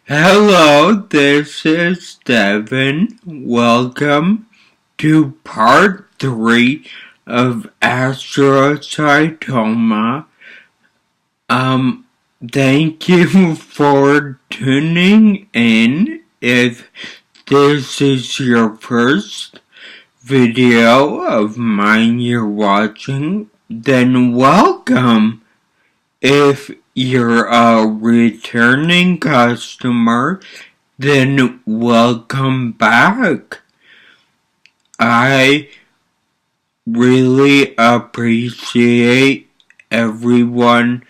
Hello, this is Devin. Welcome to part 3 of astrocytoma. Thank you for tuning in. If this is your first video of mine you're watching, then welcome. If you're a returning customer, then welcome back. I really appreciate everyone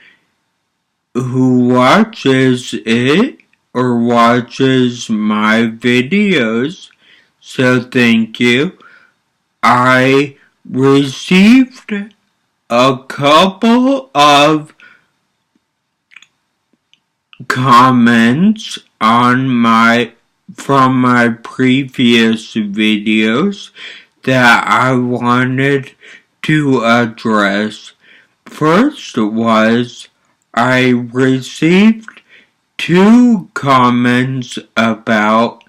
who watches it or watches my videos, so thank you. I received a couple of comments from my previous videos that I wanted to address. First was I received 2 comments about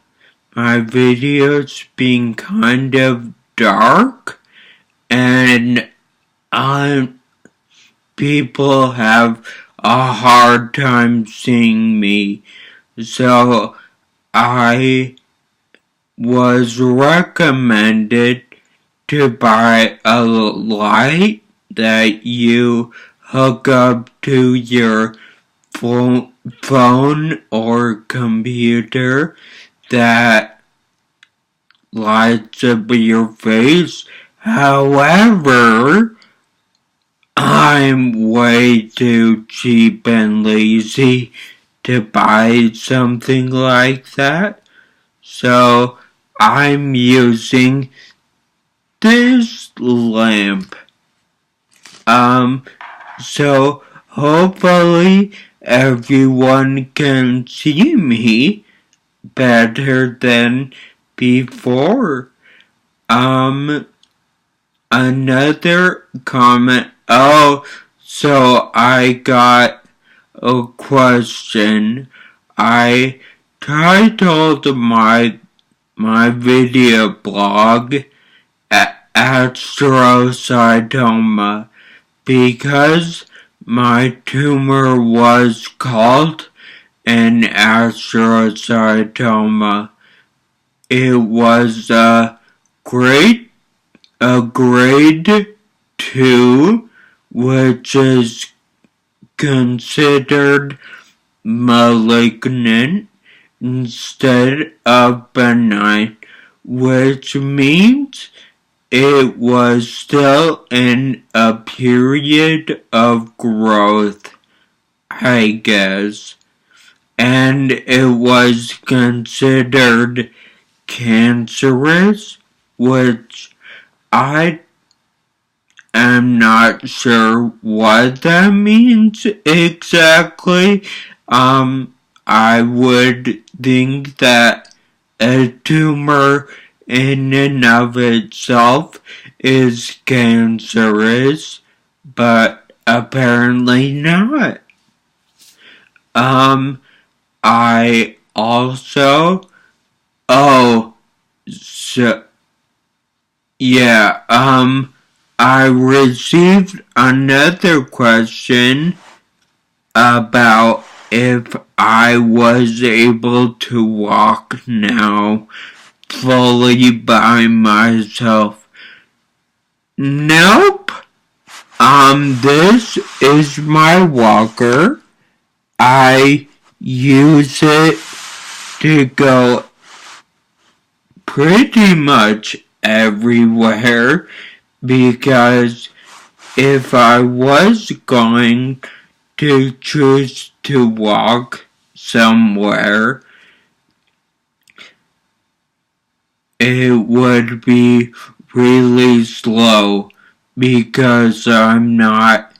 my videos being kind of dark, and people have a hard time seeing me, so I was recommended to buy a light that you hook up to your phone or computer that lights up your face. However, I'm way too cheap and lazy to buy something like that, so I'm using this lamp. So hopefully everyone can see me better than before. Another comment. Oh, so I got a question. I titled my video blog astrocytoma because my tumor was called an astrocytoma. It was a grade 2, which is considered malignant instead of benign, which means it was still in a period of growth, I guess, and it was considered cancerous, which I am not sure what that means exactly. I would think that a tumor in and of itself is cancerous, but apparently not. I also, so, yeah, I received another question about if I was able to walk now fully by myself. Nope. This is my walker. I use it to go pretty much everywhere, because if I was going to choose to walk somewhere, it would be really slow, because I'm not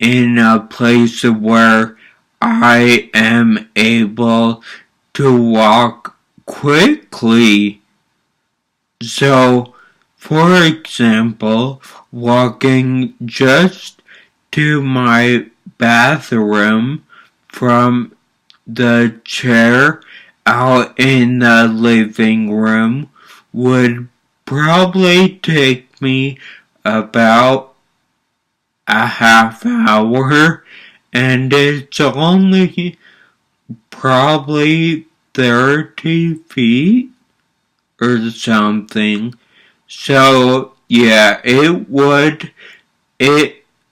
in a place where I am able to walk quickly. So, for example, walking just to my bathroom from the chair out in the living room would probably take me about a half hour, and it's only probably 30 feet or something. So yeah,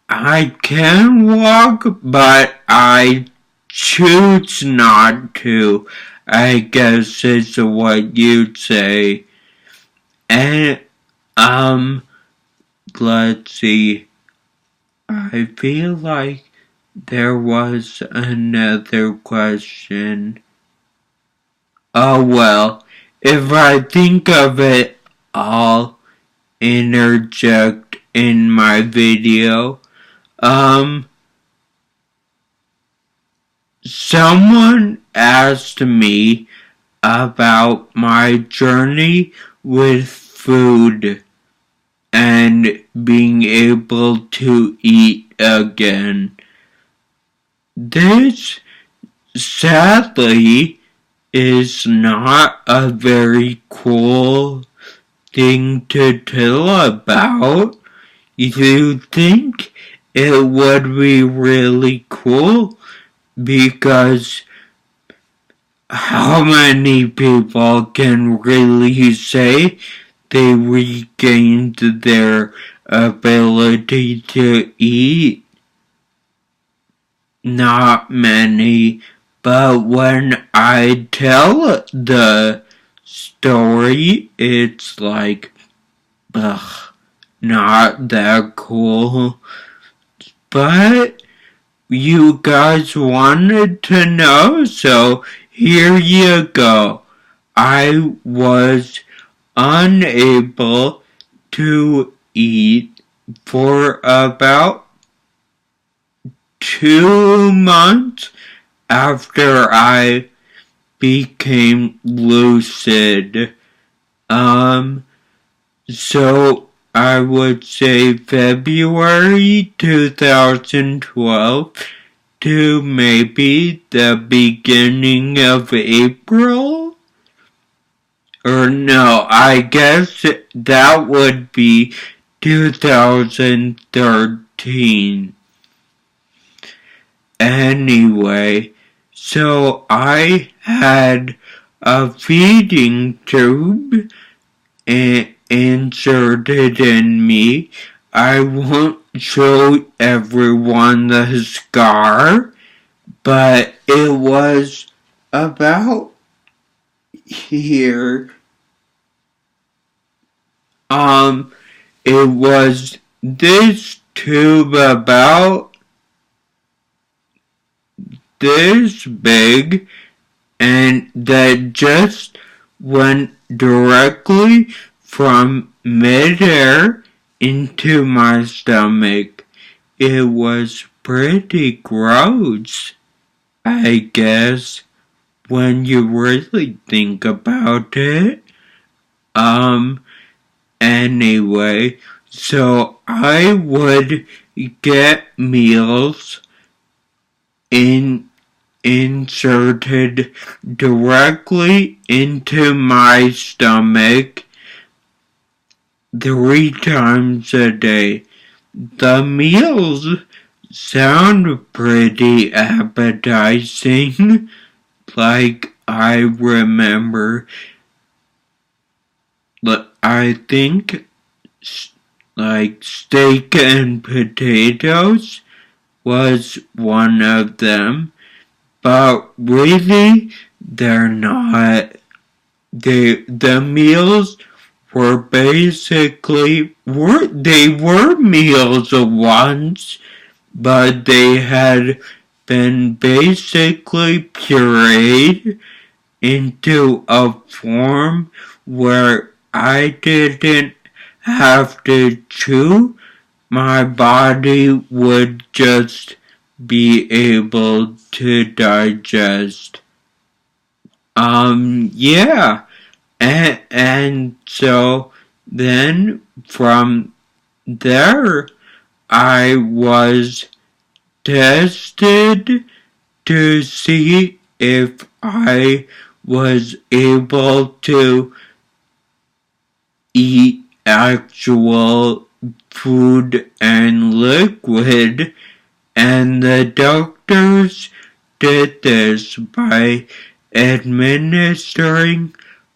I can walk, but I choose not to, I guess is what you'd say. And, let's see. I feel like there was another question. Oh well, if I think of it, I'll interject in my video. Someone asked me about my journey with food and being able to eat again. This, sadly, is not a very cool thing to tell about. You think it would be really cool because how many people can really say they regained their ability to eat? Not many, but when I tell the story, it's like, ugh, not that cool. But you guys wanted to know, so here you go. I was unable to eat for about 2 months after I became lucid. So I would say February 2012 to maybe the beginning of April? Or no, I guess that would be 2013. Anyway, so I had a feeding tube inserted in me. I won't show everyone the scar, but it was about here. It was this tube about this big, and that just went directly from midair into my stomach. It was pretty gross, I guess, when you really think about it. Anyway, so I would get meals inserted directly into my stomach 3 times a day. The meals sound pretty appetizing. Like I remember, I think like steak and potatoes was one of them, but really they're not. The meals were basically they were meals once, but they had been basically pureed into a form where I didn't have to chew. My body would just be able to digest. Yeah. And so then from there, I was tested to see if I was able to eat actual food and liquid, and the doctors did this by administering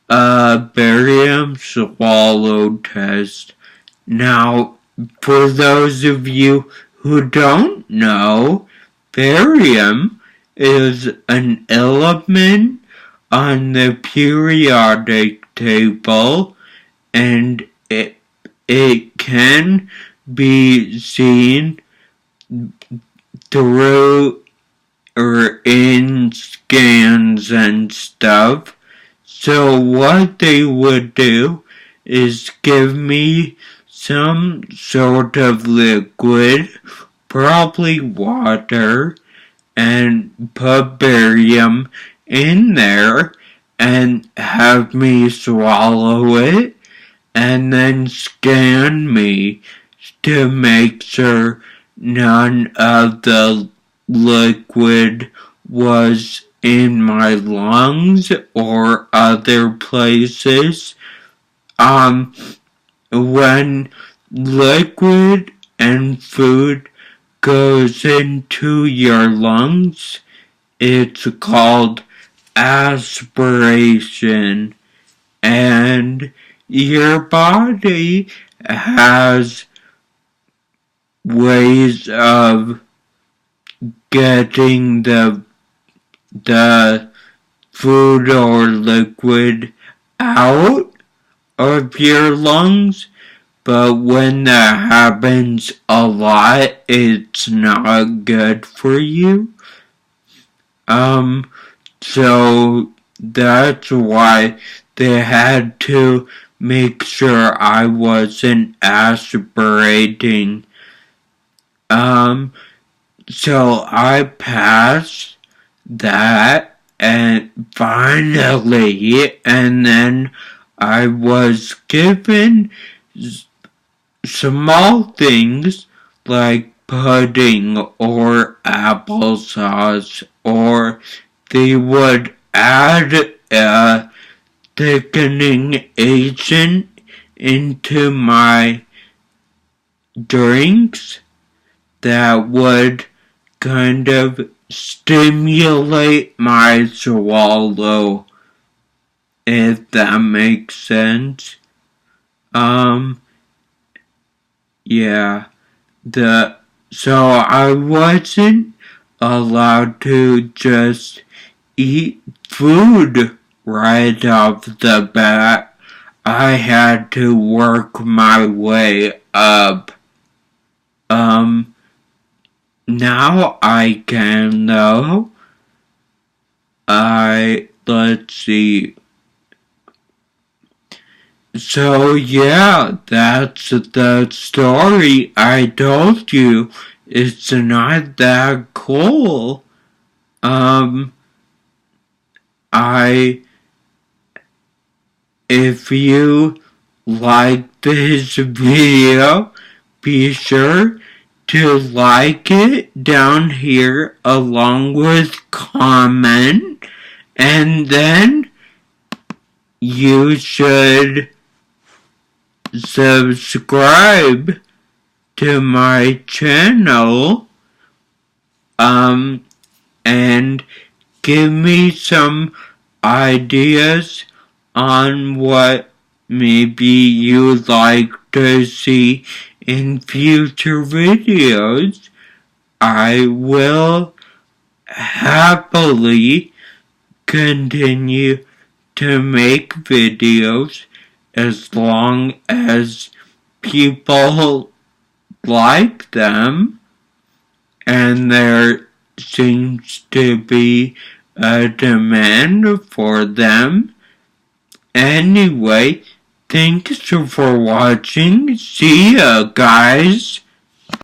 a barium swallow test. Now, for those of you who don't know, barium is an element on the periodic table, and it can be seen through or in scans and stuff. So what they would do is give me some sort of liquid, probably water, and put barium in there and have me swallow it, and then scan me to make sure none of the liquid was in my lungs or other places. When liquid and food goes into your lungs, it's called aspiration, and your body has ways of getting the food or liquid out of your lungs, but when that happens a lot, it's not good for you. So that's why they had to make sure I wasn't aspirating. So I passed that, and finally, and then I was given small things like pudding or applesauce, or they would add a thickening agent into my drinks that would kind of stimulate my swallow, if that makes sense. Yeah. So I wasn't allowed to just eat food right off the bat. I had to work my way up. Now I can, though. Let's see. So yeah, that's the story I told you. It's not that cool. If you like this video, be sure to like it down here along with comment, and then you should subscribe to my channel, and give me some ideas on what maybe you'd like to see in future videos. I will happily continue to make videos as long as people like them, and there seems to be a demand for them. Anyway, thanks for watching. See ya, guys.